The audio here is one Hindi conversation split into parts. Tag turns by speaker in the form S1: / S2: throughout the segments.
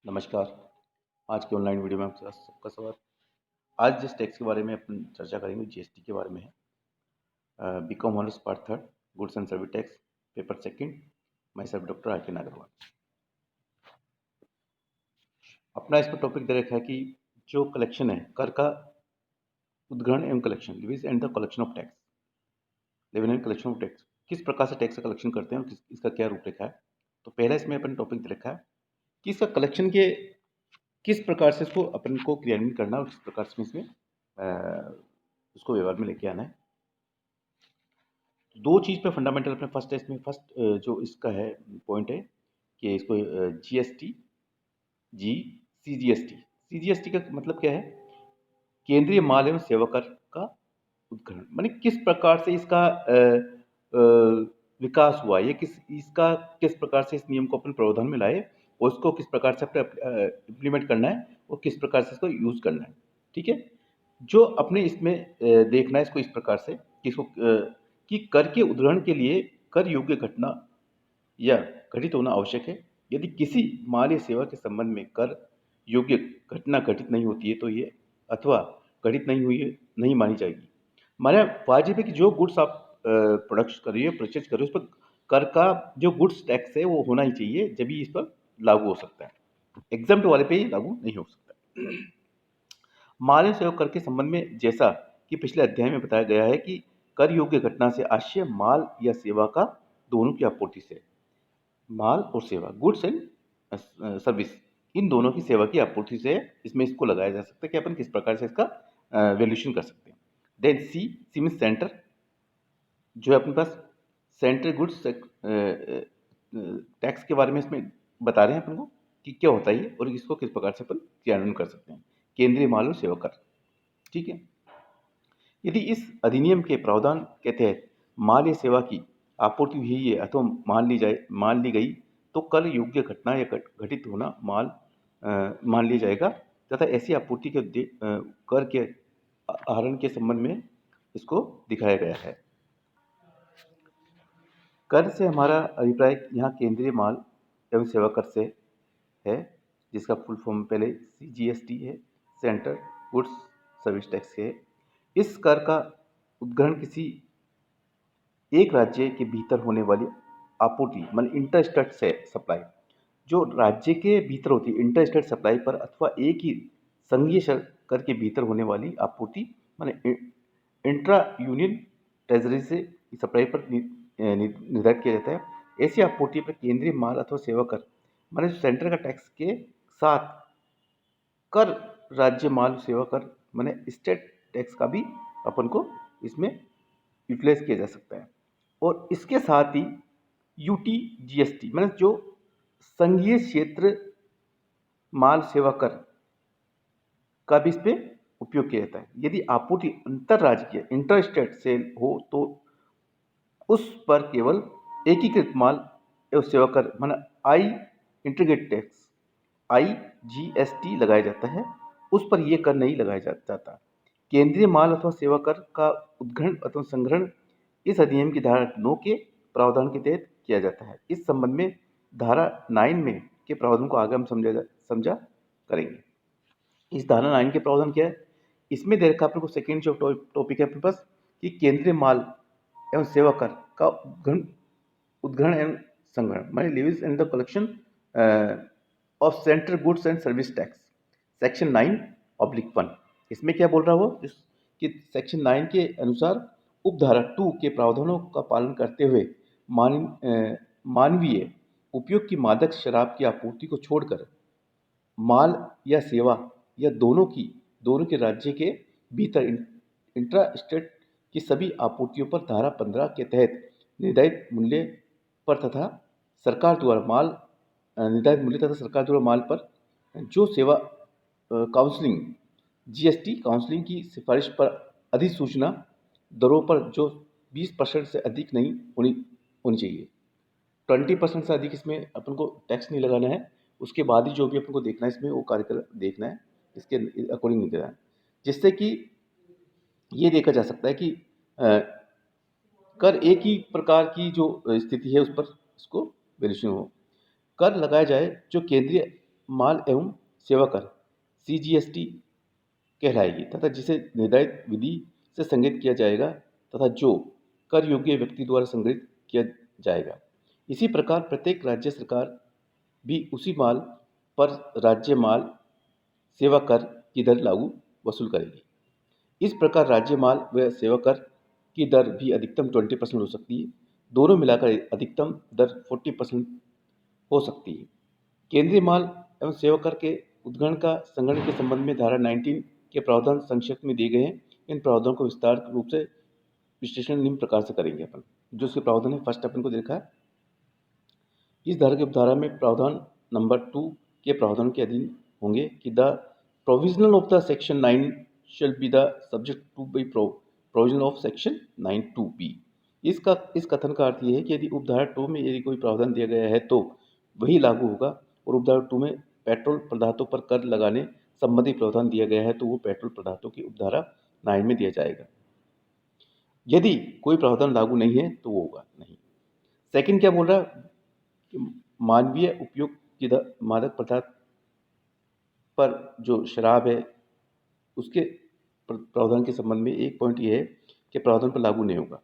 S1: नमस्कार। आज के ऑनलाइन वीडियो में आपका सबका स्वागत। आज जिस टैक्स के बारे में अपन चर्चा करेंगे जीएसटी के बारे में है। BCom honours part third, goods and service tax, paper second. मैं सब डॉक्टर आर के नागरवाल। अपना इसमें टॉपिक दे रखा है कि जो कलेक्शन है कर का उद्ग्रहण एवं collection, levies and the collection of tax, levies and collection of tax, किस प्रकार से टैक्स का कलेक्शन करते हैं और इसका क्या रूपरेखा है। तो पहला इसमें अपन टॉपिक दे रखा है कि इसका कलेक्शन के किस प्रकार से इसको अपन को क्रियान्वित करना और किस प्रकार से इसमें उसको व्यवहार में लेके आना है। दो चीज़ पे फंडामेंटल अपने फर्स्ट है, इसमें फर्स्ट जो इसका है पॉइंट है कि इसको जीएसटी जी सीजीएसटी। सीजीएसटी का मतलब क्या है? केंद्रीय माल एवं सेवा कर का उद्ग्रहण, माने किस प्रकार से इसका विकास हुआ, ये किस प्रकार से इस नियम को अपने प्रावधान में लाए और उसको किस प्रकार से अपने इम्प्लीमेंट करना है और किस प्रकार से इसको यूज करना है। ठीक है, जो अपने इसमें देखना है इसको इस प्रकार से कि इसको कि कर के उद्ग्रहण के लिए कर योग्य घटना या घटित होना आवश्यक है। यदि किसी माल या सेवा के संबंध में कर योग्य घटना घटित नहीं होती है तो ये अथवा घटित नहीं हुई है नहीं मानी जाएगी। माने वाजिब है कि जो गुड्स आप प्रोडक्ट कर रही हो, परचेज कर रहे हो, उस पर कर का जो गुड्स टैक्स है वो होना ही चाहिए, जब ही इस पर लागू हो सकता है। एग्जाम्प्ट वाले पे ही लागू नहीं हो सकता। माल या सेवा कर के संबंध में जैसा कि पिछले अध्याय में बताया गया है कि कर योग्य घटना से आशय माल या सेवा का दोनों की आपूर्ति से, माल और सेवा, गुड्स एंड सर्विस, इन दोनों की सेवा की आपूर्ति से इसमें इसको लगाया जा सकता है कि अपन किस प्रकार से इसका वैल्यूएशन कर सकते हैं। देन सी मीन सेंटर, जो है अपने पास सेंटर गुड्स टैक्स के बारे में इसमें बता रहे हैं अपन को कि क्या होता है ये और इसको किस प्रकार से अपन क्रियान्वयन कर सकते हैं। केंद्रीय माल और सेवा कर। ठीक है, यदि इस अधिनियम के प्रावधान के तहत माल या सेवा की आपूर्ति हुई है अथवा मान ली गई तो कर योग्य घटना या घटित होना मान लिया जाएगा तथा ऐसी आपूर्ति के कर के आहरण के संबंध में इसको दिखाया गया है। कर से हमारा अभिप्राय यहाँ केंद्रीय माल एवं सेवा कर से है, जिसका फुल फॉर्म पहले सीजीएसटी है, सेंटर गुड्स सर्विस टैक्स है। इस कर का उद्ग्रहण किसी एक राज्य के भीतर होने वाली आपूर्ति मान इंटर स्टेट से सप्लाई, जो राज्य के भीतर होती है इंटर स्टेट सप्लाई पर अथवा एक ही संघीय कर के भीतर होने वाली आपूर्ति माने इंट्रा यूनियन ट्रेजरी से सप्लाई पर निर्धारित किया जाता है। ऐसी आपूर्ति पर केंद्रीय माल अथवा सेवा कर माने सेंटर का टैक्स के साथ कर राज्य माल सेवा कर माने स्टेट टैक्स का भी अपन को इसमें यूटिलाइज किया जा सकता है। और इसके साथ ही यूटी जीएसटी माने जो संघीय क्षेत्र माल सेवा कर का भी इस पे उपयोग किया जाता है। यदि आपूर्ति अंतरराज्यीय इंटर स्टेट सेल हो तो उस पर केवल एकीकृत माल एवं सेवा कर माना आई इंटीग्रेटेड टैक्स IGST लगाया जाता है, उस पर यह कर नहीं लगाया जाता। केंद्रीय माल अथवा सेवा कर का उद्ग्रहण अथवा संग्रहण इस अधिनियम की धारा 9 के प्रावधान के तहत किया जाता है। इस संबंध में धारा 9 में के प्रावधान को आगे हम समझा करेंगे। इस धारा 9 के प्रावधान क्या है? इसमें दे रखा अपने को सेकेंड जो टॉपिक है अपने पास कि केंद्रीय माल एवं सेवा कर का उद्ग्रहण एवं संग्रहण माने levies and the collection of central goods and service tax, section 9/1। इसमें क्या बोल रहा हो कि सेक्शन 9 के अनुसार उपधारा 2 के प्रावधानों का पालन करते हुए मानवीय उपयोग की मादक शराब की आपूर्ति को छोड़कर माल या सेवा या दोनों के राज्य के भीतर इंट्रा स्टेट की सभी आपूर्तियों पर धारा 15 के तहत निर्धारित मूल्य पर तथा सरकार द्वारा माल पर जो सेवा काउंसलिंग जीएसटी काउंसलिंग की सिफारिश पर अधिसूचना दरों पर जो 20% से अधिक नहीं होनी चाहिए। 20% से अधिक इसमें अपन को टैक्स नहीं लगाना है। उसके बाद ही जो भी अपन को देखना है इसमें वो कार्यक्रम देखना है, इसके अकॉर्डिंग नहीं करना है, जिससे कि ये देखा जा सकता है कि कर एक ही प्रकार की जो स्थिति है उस पर इसको वैल्यूएशन हो। कर लगाया जाए जो केंद्रीय माल एवं सेवा कर CGST कहलाएगी तथा जिसे निर्धारित विधि से संग्रहित किया जाएगा तथा जो कर योग्य व्यक्ति द्वारा संग्रहित किया जाएगा। इसी प्रकार प्रत्येक राज्य सरकार भी उसी माल पर राज्य माल सेवा कर की दर लागू वसूल करेगी। इस प्रकार राज्य माल व सेवा कर की दर भी अधिकतम 20% हो सकती है। दोनों मिलाकर अधिकतम दर 40% हो सकती है। केंद्रीय माल एवं सेवा कर के उद्ग्रहण का संग्रहण के संबंध में धारा 19 के प्रावधान संक्षिप्त में दिए गए हैं। इन प्रावधानों को विस्तार रूप से विश्लेषण निम्न प्रकार से करेंगे अपन। जो इसके प्रावधान है, फर्स्ट अपन को देखा है। इस धारा के उपधारा में प्रावधान नंबर 2 के प्रावधान के अधीन होंगे कि the provisional of the section 9 shall be the subject to be provision of section 9(2)(b)। इस कथन का अर्थ यह है कि यदि उपधारा 2 में यदि कोई प्रावधान दिया गया है तो वही लागू होगा, और उपधारा 2 में पेट्रोल पदार्थों पर कर लगाने संबंधी प्रावधान दिया गया है तो वो पेट्रोल पदार्थों की उपधारा 9 में दिया जाएगा। यदि कोई प्रावधान लागू नहीं है तो वो होगा नहीं। सेकंड क्या बोल रहा है कि मानवीय उपयोग की मादक पदार्थ पर जो शराब है उसके प्रावधान के संबंध में एक पॉइंट ये है कि प्रावधान पर लागू नहीं होगा।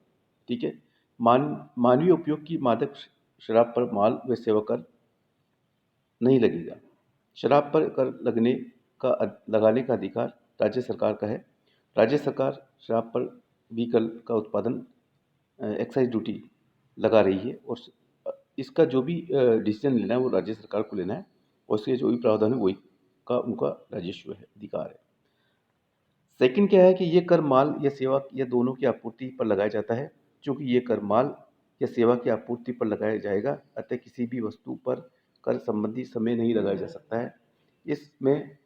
S1: ठीक है। मानवीय उपयोग की मादक शराब पर माल व सेवा कर नहीं लगेगा। शराब पर कर लगाने का अधिकार राज्य सरकार का है। राज्य सरकार शराब पर भी कर का उत्पादन एक्साइज ड्यूटी लगा रही है, और इसका जो भी डिसीजन लेना है वो राज्य सरकार को लेना है, और उसके जो भी प्रावधान है वही का उनका राजस्व है, अधिकार है। सेकंड क्या है कि ये कर माल या सेवा या दोनों की आपूर्ति पर लगाया जाता है। चूँकि ये कर माल या सेवा की आपूर्ति पर लगाया जाएगा, अतः किसी भी वस्तु पर कर संबंधी समय नहीं लगाया जा सकता है। इसमें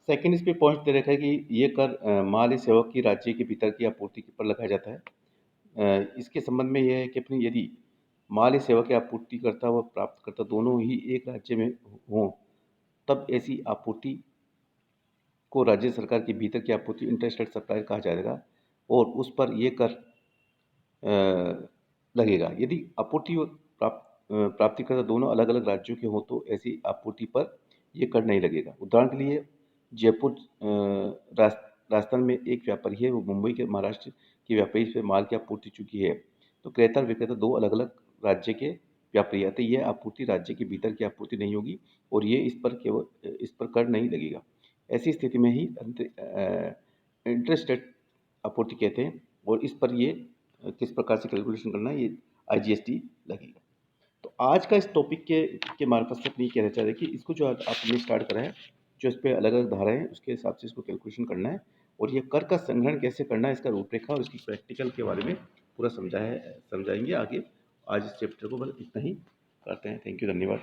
S1: सेकंड इस पे पॉइंट दे रखा है कि ये कर माल या सेवा की राज्य के भीतर की आपूर्ति पर लगाया जाता है। इसके संबंध में यह है कि अपनी यदि माल या सेवा के आपूर्तिकर्ता व प्राप्तकर्ता दोनों ही एक राज्य में हों, तब ऐसी आपूर्ति को राज्य सरकार के भीतर की आपूर्ति इंटरस्टेट सप्लाई कहा जाएगा, और उस पर यह कर लगेगा। यदि आपूर्ति व प्राप्तिकर्ता दोनों अलग अलग राज्यों के हों तो ऐसी आपूर्ति पर यह कर नहीं लगेगा। उदाहरण के लिए जयपुर राजस्थान में एक व्यापारी है, वो मुंबई के महाराष्ट्र के व्यापारी से माल की आपूर्ति चुकी है, तो क्रेता और विक्रेता दो अलग अलग राज्य के व्यापारी आते, यह आपूर्ति राज्य के भीतर की आपूर्ति नहीं होगी और ये इस पर कर नहीं लगेगा। ऐसी स्थिति में ही इंटरस्टेट आपूर्ति कहते हैं, और इस पर ये किस प्रकार से कैलकुलेशन करना है, ये IGST लगेगा। तो आज का इस टॉपिक के मार्फत से नहीं कहना चाह रहे कि इसको जो आपने स्टार्ट करा है, जो इस पर अलग अलग धाराएं हैं उसके हिसाब से इसको कैलकुलेशन करना है, और ये कर का संग्रहण कैसे करना है इसका रूपरेखा और इसकी प्रैक्टिकल के बारे में पूरा समझाएंगे आगे। आज इस चैप्टर को बस इतना ही करते हैं। थैंक यू, धन्यवाद।